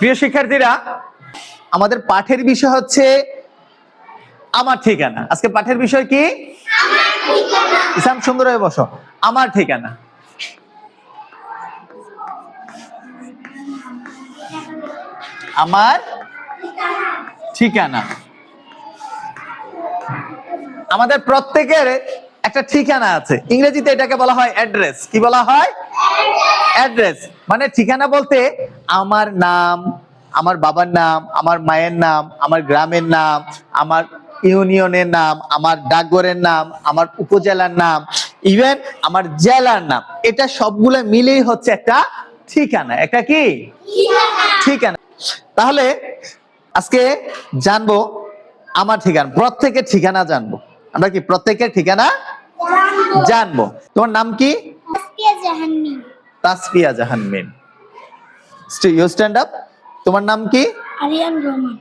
প্রিয় শিক্ষার্থীরা, আমাদের পাঠের বিষয় হচ্ছে আমার ঠিকানা। আজকে পাঠের বিষয় কি? ইসলাম, সুন্দর হয়ে বসো। আমার ঠিকানা। আমার ঠিকানা। আমাদের প্রত্যেকের একটা ঠিকানা আছে। ইংরেজিতে এটাকে বলা হয় অ্যাড্রেস। কি বলা হয়? অ্যাড্রেস। মানে ঠিকানা বলতে আমার নাম, আমার বাবার নাম, আমার মায়ের নাম, আমার গ্রামের নাম, আমার ইউনিয়নের নাম, আমার ডাকঘরের নাম, আমার উপজেলার নাম, ইভেন আমার জেলার নাম, এটা সবগুলো মিলেই হচ্ছে একটা ঠিকানা। একটা কি ঠিকানা? তাহলে আজকে জানবো আমার ঠিকানা। প্রত্যেকের ঠিকানা জানবো। আমরা কি প্রত্যেকের ঠিকানা জানবো? তোমার নাম কি? Tasfia Jahan Min. You stand up. তোমার নাম কি? Ariyan Rahman.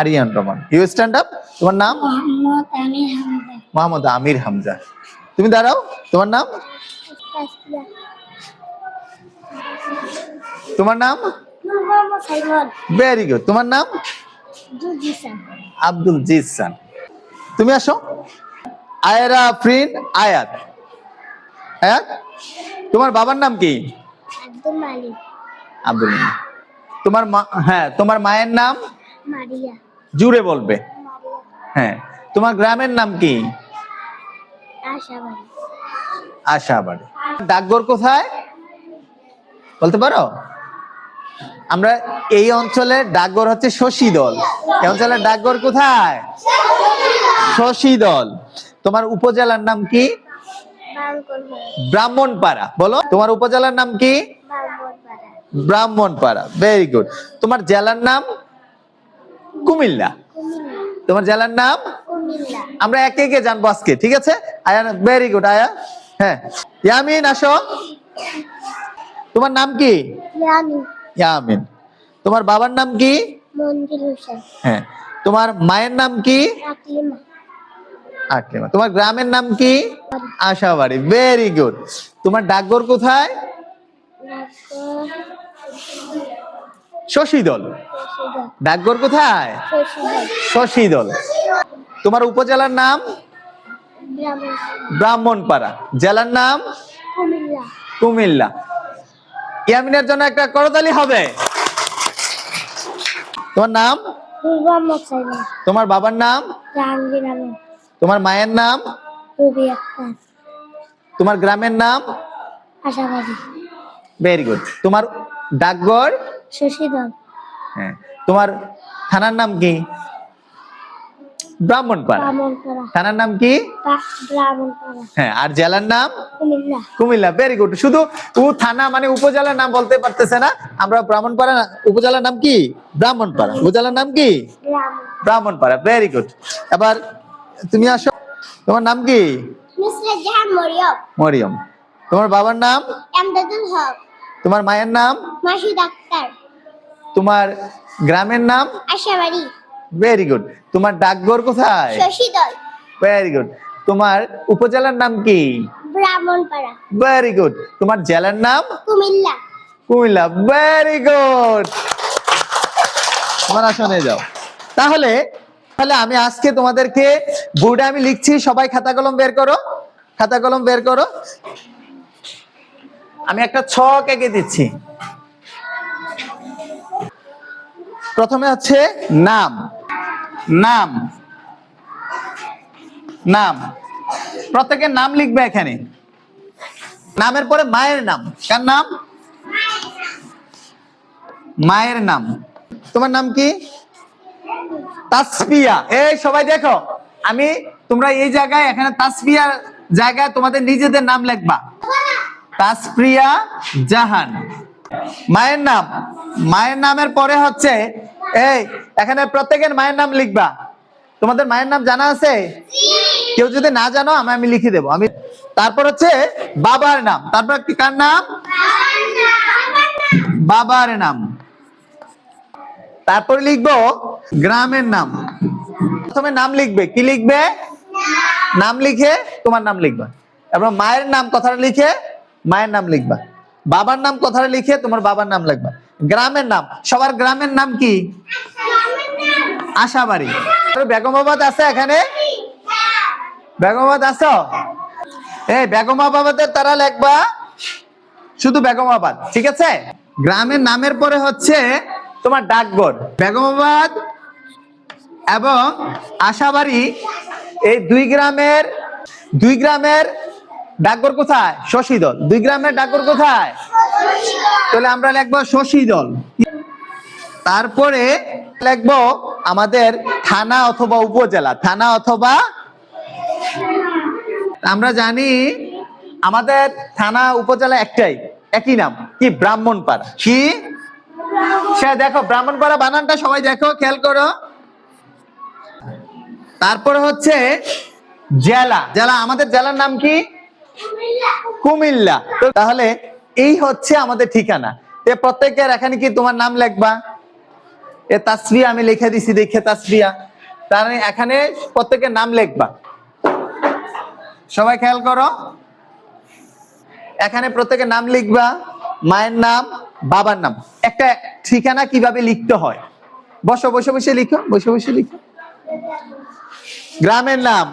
Ariyan Rahman. You stand up. তোমার নাম? মোহাম্মদ আমির হামজা। মোহাম্মদ আমির হামজা। তুমি দাঁড়াও। তোমার নাম? তাসফিয়া। তোমার নাম? মোহাম্মদ সাইমন। Very good. তোমার নাম? জুজিসান। আব্দুল জিসান। তুমি আসো। আয়রা আফরিন আয়াত। আয়াত, তোমার বাবার নাম কি? আব্দুল মালিক। আব্দুল মালিক। তোমার হ্যাঁ, তোমার মায়ের নাম? মারিয়া। জুড়ে বলবে। মারিয়া। হ্যাঁ। তোমার গ্রামের নাম কি? আশাবাড়ি। আশাবাড়ি। ডাকঘর কোথায় বলতে পারো? আমরা এই অঞ্চলের ডাকঘর হচ্ছে শশীদল। এই অঞ্চলের ডাকঘর কোথায়? শশীদল। তোমার উপজেলার নাম কি? ব্রাহ্মণপাড়া। বলো, তোমার উপজেলার নাম কি? ব্রাহ্মণপাড়া। Very good. তোমার জেলার নাম? কুমিল্লা। তোমার জেলার নাম? আমরা একে একে জানবো আজকে, ঠিক আছে? আয়া, ভেরি গুড আয়া। হ্যাঁ, ইয়ামিন আসো। তোমার নাম কি? ইয়ামিন। তোমার বাবার নাম কি? মঞ্জুর হোসেন। হ্যাঁ। তোমার মায়ের নাম কি? আকলিমা। আকলিমা। তোমার গ্রামের নাম কি? আশাবাড়ি। Very good. তোমার ডাকঘর কোথায়? শশীদল। ডাকঘর কোথায়? শশীদল। তোমার উপজেলার নাম? ব্রাহ্মণপাড়া। জেলার নাম? কুমিল্লা। কুমিল্লা। ইয়ামিনের জন্য একটা করতালি হবে। তোমার নাম? মোহাম্মদ সাইমন। তোমার বাবার নাম? জাহাঙ্গীর আলম। তোমার মায়ের নাম? রবি আক্তার। তোমার গ্রামের নাম? আশাবাড়ি। Very good. তোমার ডাকঘর? শশীদল। হ্যাঁ। তোমার থানার নাম কি? ব্রাহ্মণপাড়া। থানার নাম কি? ব্রাহ্মণপাড়া। হ্যাঁ। আর জেলার নাম? কুমিল্লা। কুমিল্লা। Very good. শুধু থানা মানে উপজেলার নাম বলতে পারতেছে না। আমরা ব্রাহ্মণপাড়া, উপজেলার নাম কি? ব্রাহ্মণপাড়া। উপজেলার নাম কি? ব্রাহ্মণপাড়া। Very good. এবার তুমি আসো। তোমার নাম কি? নুসরাত জাহান মরিয়ম। মরিয়ম। তোমার বাবার নাম? আমদাদুল হক। তোমার মায়ের নাম? মাসুদ আক্তার। তোমার গ্রামের নাম? আশাবাড়ি। Very good. তোমার ডাকঘর কোথায়? শশীদল। Very good. তোমার উপজেলার নাম কি? ব্রাহ্মণপাড়া। Very good. তোমার জেলার নাম? কুমিল্লা। কুমিল্লা। Very good. তোমার আসনে যাও। তাহলে আমি আজকে তোমাদেরকে বোর্ডে আমি লিখছি, সবাই খাতা কলম বের করো। খাতা কলম বের করো। আমি একটা ছক এঁকে দিচ্ছি। প্রথমে হচ্ছে নাম। নাম। নাম। প্রত্যেকের নাম লিখবে এখানে। নামের পরে মায়ের নাম। কার নাম? মায়ের নাম। তোমার নাম কি? তাসফিয়া। এই সবাই দেখো, আমি তোমরা এই জায়গায় এখানে তাসফিয়ার জায়গায় তোমাদের নিজেদের নাম লিখবা। তাসফিয়া জাহান। মায়ের নাম। মায়ের নামের পরে হচ্ছে এই এখানে প্রত্যেকের মায়ের নাম লিখবা। তোমাদের মায়ের নাম জানা আছে? কেউ যদি না জানো আমি লিখে দেবো। আমি তারপর হচ্ছে বাবার নাম। তারপর কার নাম? বাবার নাম। তারপর লিখবো গ্রামের নাম। প্রথমে নাম লিখবে। কি লিখবে? নাম লিখে তোমার নাম লিখবা। তারপর মায়ের নাম কথাটা লিখে মায়ের নাম লিখবা। বাবার নাম কথাটা লিখে তোমার বাবার নাম লিখবা। গ্রামের নাম, সবার গ্রামের নাম কি? আশাবাড়ি। বেগমাবাদ আছে এখানে? বেগমাবাদ আছো? এই বেগমাবাদের তারা লিখবা শুধু বেগমাবাদ, ঠিক আছে? গ্রামের নামের পরে হচ্ছে তোমার ডাকঘর। বেগমাবাদ এবং আশাবাড়ি এই দুই গ্রামের ডাকঘর কোথায়? শশীদল। দুই গ্রামের ডাকঘর কোথায়? তাহলে আমরা লিখবো শশীদল। তারপরে লিখবো আমাদের থানা অথবা উপজেলা। থানা অথবা, আমরা জানি আমাদের থানা উপজেলা একই নাম, কি? ব্রাহ্মণপাড়া। কি? সে দেখো ব্রাহ্মণপাড়া বানানটা সবাই দেখো, খেয়াল করো। তারপরে হচ্ছে জেলা। আমাদের জেলার নাম কি? কুমিল্লা। তাহলে এই হচ্ছে আমাদের ঠিকানা। প্রত্যেকের এখানে কি তোমার নাম লিখবা? তাসফিয়া আমি লিখে দিছি, দেখে তাসফিয়া। তার এখানে প্রত্যেকের নাম লিখবা, সবাই খেয়াল করো। এখানে প্রত্যেকের নাম লিখবা, মায়ের নাম, বাবার নাম। একটা ঠিকানা কিভাবে লিখতে হয়, বসে লিখো। গ্রামের নাম,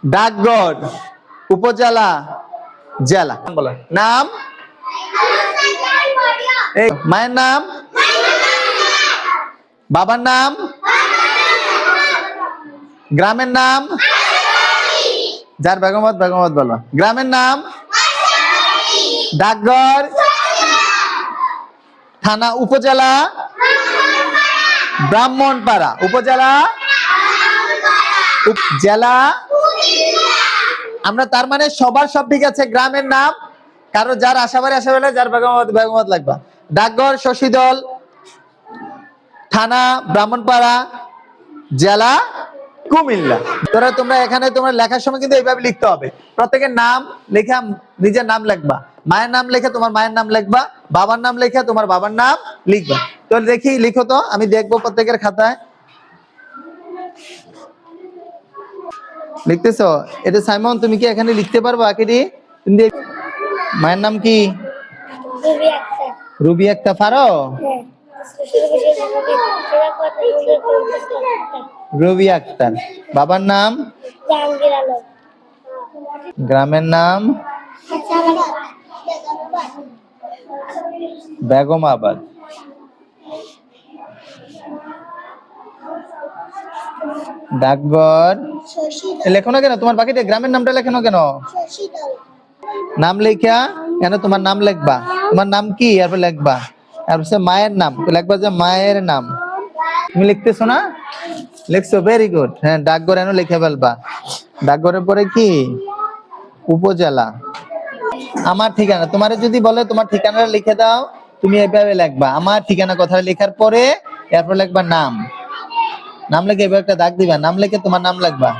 ডাকঘর, উপজেলা, জেলা। বলো নাম, এই মায়ের নাম, বাবার নাম, গ্রামের নাম, যার বেগমত বলো। গ্রামের নাম, ডাকঘর, থানা, উপজেলা ব্রাহ্মণপাড়া, উপজেলা, জেলা। আমরা তার মানে সবার সব ঠিক আছে। গ্রামের নাম, কারো যার আশাবাড়ি, যার বেগমত লাগবা। ডাকঘর শশীদল, থানা ব্রাহ্মণপাড়া, জেলা কুমিল্লা। তোমরা এখানে তোমরা লেখার সময় কিন্তু এইভাবে লিখতে হবে। প্রত্যেকের নাম লেখা নিজের নাম লিখবা, মায়ের নাম লেখে তোমার মায়ের নাম লিখবা, বাবার নাম লেখে তোমার বাবার নাম লিখবা। তো দেখি লিখো তো, আমি দেখবো প্রত্যেকের খাতায়। লিখতেছো? এটা সাইমন, তুমি কি এখানে লিখতে পারবা? মায়ের নাম কি? রুবি আক্তার। পারো? রবি আক্তার। বাবার নাম? গ্রামের নাম? বেগমাবাদ। ডাকঘর লেখো না কেন? তোমার বাকিতে গ্রামের নামটা লেখো না কেন? নাম লেখা কেন? তোমার নাম লিখবা, তোমার নাম কি? এরপর লিখবা, তারপর মায়ের নাম লিখবা, যে মায়ের নাম। তুমি লিখতেছো না? লিখছো, ভেরি গুড। হ্যাঁ, ডাকঘর এনে লিখে ফেলবা। ডাকঘরের পরে কি? উপজেলা। আমার ঠিকানা, তোমার যদি বলে তোমার ঠিকানাটা লিখে দাও, তুমি এইভাবে লিখবা, আমার ঠিকানা কথা লেখার পরে এরপর লিখবা নাম। নাম লিখে এবার একটা দাগ দিবা, নাম লিখে তোমার নাম লিখবা।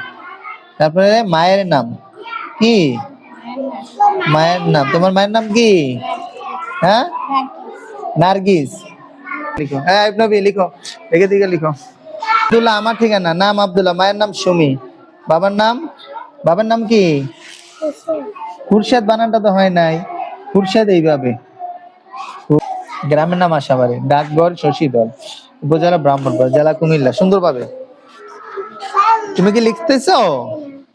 তারপরে মায়ের নাম কি? মায়ের নাম, তোমার মায়ের নাম কি? হ্যাঁ, নার্গিস। লিখো, হ্যাঁ নবী লিখো, লিখে দিকে লিখো। আব্দুল্লাহ আমার ঠিকানা, নাম আব্দুল্লাহ, মায়ের নাম সুমি, বাবার নাম কি? খুরশেদ। বানানটা তো হয় নাই, খুরশেদ এইভাবে। গ্রামের নাম আশাবাড়ি, ডাকঘর শশীদল, উপজেলা ব্রাহ্মণপাড়া, জেলা কুমিল্লা। সুন্দর ভাবে তুমি কি লিখতেছো?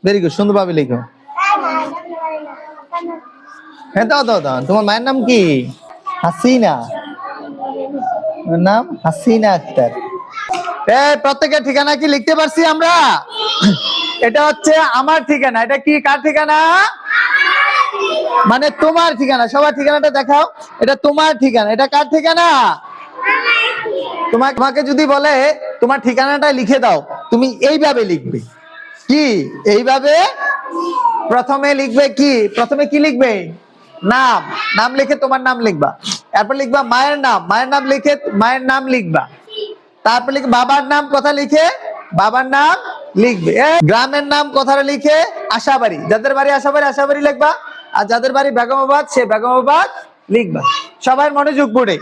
ভেরি গুড, সুন্দর ভাবে লিখো। হ্যাঁ, দাও। তোমার মায়ের নাম কি? হাসিনা। নাম হাসিনা আক্তার। প্রত্যেকের ঠিকানা কি লিখতে পারছি আমরা? এটা হচ্ছে আমার ঠিকানা। এটা কি? কার ঠিকানা? মানে তোমার ঠিকানা। সবার ঠিকানাটা দেখাও। এটা তোমার ঠিকানা। এটা কার ঠিকানা? তোমাকে যদি বলে তোমার ঠিকানাটা লিখে দাও, তুমি এইভাবে লিখবে। কি? এইভাবে প্রথমে লিখবে কি? প্রথমে কি লিখবে? নাম লিখে তোমার নাম লিখবা। এরপর লিখবা মায়ের নাম লিখে মায়ের নাম লিখবা। তারপর লিখে বাবার নাম কথা লিখে বাবার নাম লিখবে। গ্রামের নাম কথাটা লিখে আশাবাড়ি, যাদের বাড়ি আশাবাড়ি লিখবা। আর যাদের বাড়ি বেগমাবাদ, সে বেগমাবাদ লিখবা। সবাই মনোযোগ পড়ে।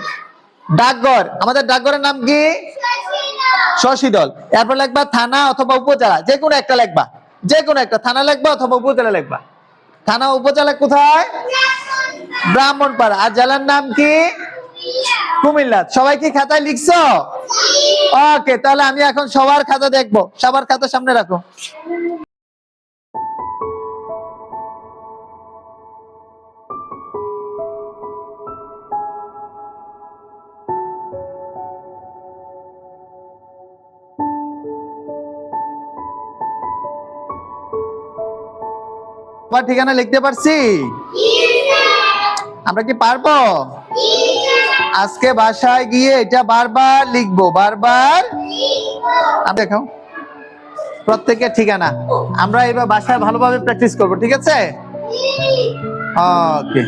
ডাকঘর, আমাদের ডাকঘরের নাম কি? শশীদল। এরপর লিখবা থানা অথবা উপজেলা, যে কোনো একটা লিখবা। যে কোনো একটা থানা লিখবা অথবা উপজেলা লিখবা। থানা উপজেলা কোথায়? ব্রাহ্মণপাড়া। আর জেলার নাম কি? কুমিল্লা। সবাই কি খাতায় লিখছো? ওকে, তাহলে আমি এখন সবার খাতা দেখবো। সবার খাতা সামনে রাখো। সবার ঠিকানা লিখতে পারছি? আমরা কি পারবো? আজকে বাসায় গিয়ে এটা বারবার লিখবো, বারবার। দেখাও প্রত্যেকের ঠিকানা। আমরা এবার বাসায় ভালোভাবে প্র্যাকটিস করবো, ঠিক আছে? ওকে।